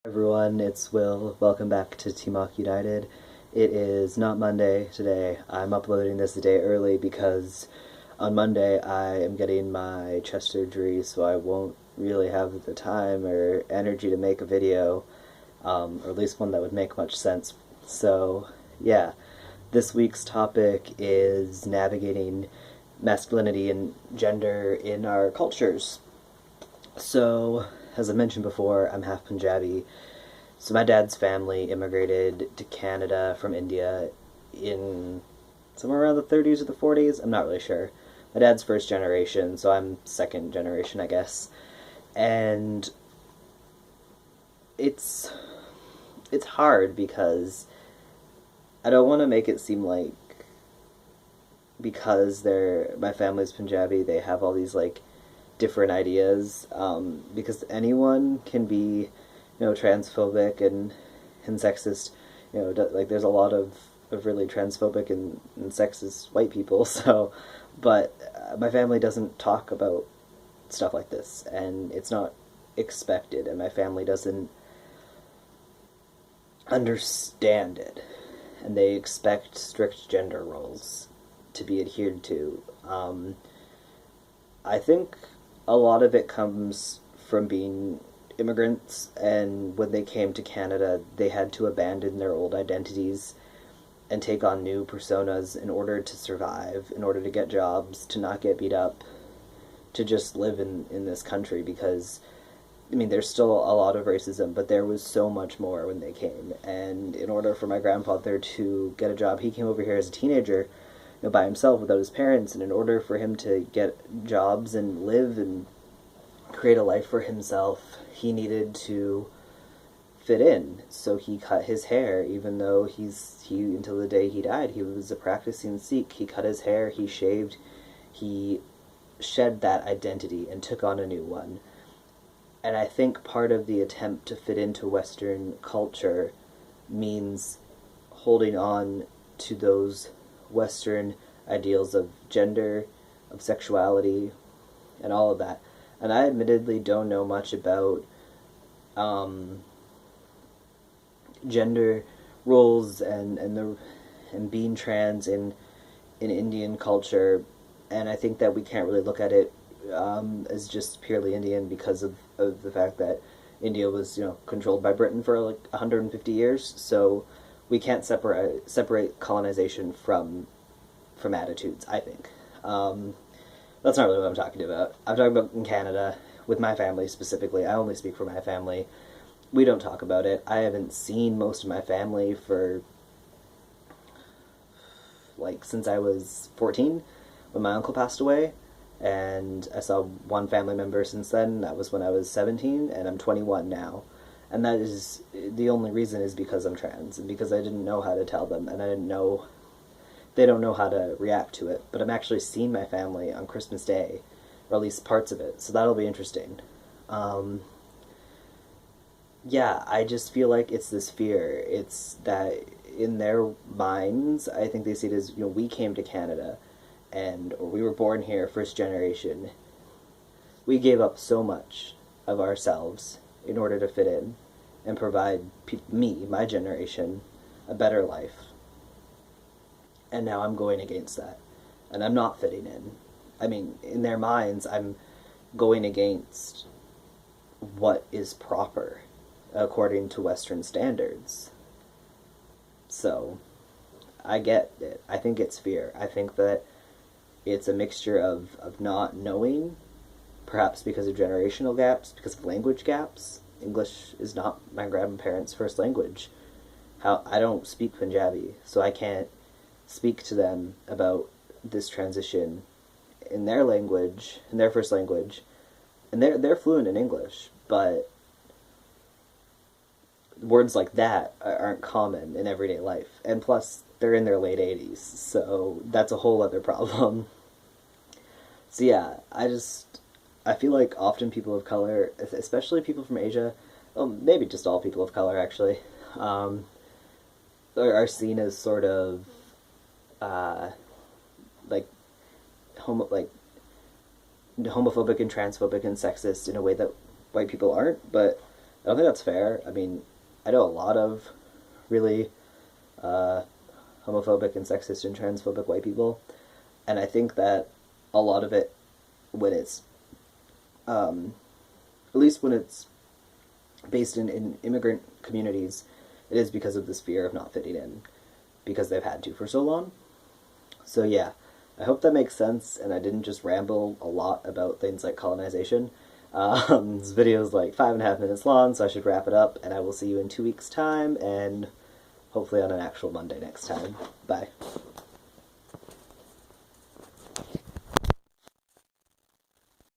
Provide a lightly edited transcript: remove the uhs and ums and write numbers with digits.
Everyone, it's Will. Welcome back to Team United. It is not Monday today. I'm uploading this a day early because on Monday I am getting my chest surgery, so I won't really have the time or energy to make a video, or at least one that would make much sense. So, yeah, this week's topic is navigating masculinity and gender in our cultures. So, as I mentioned before, I'm half Punjabi. So my dad's family immigrated to Canada from India in somewhere around the 30s or the 40s. I'm not really sure. My dad's first generation, so I'm second generation, I guess. And it's it's hard because I don't want to make it seem like because my family's Punjabi, they have all these like different ideas, because anyone can be, transphobic and sexist. Like there's a lot of really transphobic and sexist white people. So, but my family doesn't talk about stuff like this, and it's not expected, and my family doesn't understand it, and they expect strict gender roles to be adhered to. I think a lot of it comes from being immigrants, and when they came to Canada, they had to abandon their old identities and take on new personas in order to survive, in order to get jobs, to not get beat up, to just live in this country. Because, I mean, there's still a lot of racism, but there was so much more when they came. And in order for my grandfather to get a job, he came over here as a teenager, by himself without his parents, and in order for him to get jobs and live and create a life for himself, he needed to fit in. So he cut his hair, even though he until the day he died, he was a practicing Sikh. He cut his hair, he shaved, he shed that identity and took on a new one. And I think part of the attempt to fit into Western culture means holding on to those Western ideals of gender, of sexuality, and all of that. And I admittedly don't know much about gender roles and being trans in Indian culture, and I think that we can't really look at it as just purely Indian because of the fact that India was controlled by Britain for like 150 years. So we can't separate colonization from attitudes, I think. That's not really what I'm talking about. I'm talking about in Canada, with my family specifically. I only speak for my family. We don't talk about it. I haven't seen most of my family for, like, since I was 14, when my uncle passed away. And I saw one family member since then. That was when I was 17, and I'm 21 now. And that is, the only reason is because I'm trans, and because I didn't know how to tell them, and they don't know how to react to it. But I'm actually seeing my family on Christmas Day, or at least parts of it, so that'll be interesting. Yeah, I just feel like it's this fear. It's that in their minds, I think they see it as, we came to Canada, or we were born here, first generation. We gave up so much of ourselves in order to fit in and provide me, my generation, a better life. And now I'm going against that. And I'm not fitting in. I mean, in their minds, I'm going against what is proper according to Western standards. So, I get it. I think it's fear. I think that it's a mixture of not knowing, perhaps because of generational gaps, because of language gaps. English is not my grandparents' first language. I don't speak Punjabi, so I can't speak to them about this transition in their language, in their first language. And they're fluent in English, but words like that aren't common in everyday life. And plus, they're in their late 80s, so that's a whole other problem. So yeah, I feel like often people of color, especially people from Asia, well, maybe just all people of color actually, are seen as sort of like homophobic and transphobic and sexist in a way that white people aren't. But don't think that's fair. I mean, I know a lot of really uh, homophobic and sexist and transphobic white people, and I think that a lot of it, when it's, at least when it's based in immigrant communities, it is because of this fear of not fitting in, because they've had to for so long. So yeah, I hope that makes sense, and I didn't just ramble a lot about things like colonization. This video is like 5.5 minutes long, so I should wrap it up, and I will see you in 2 weeks' time, and hopefully on an actual Monday next time. Bye.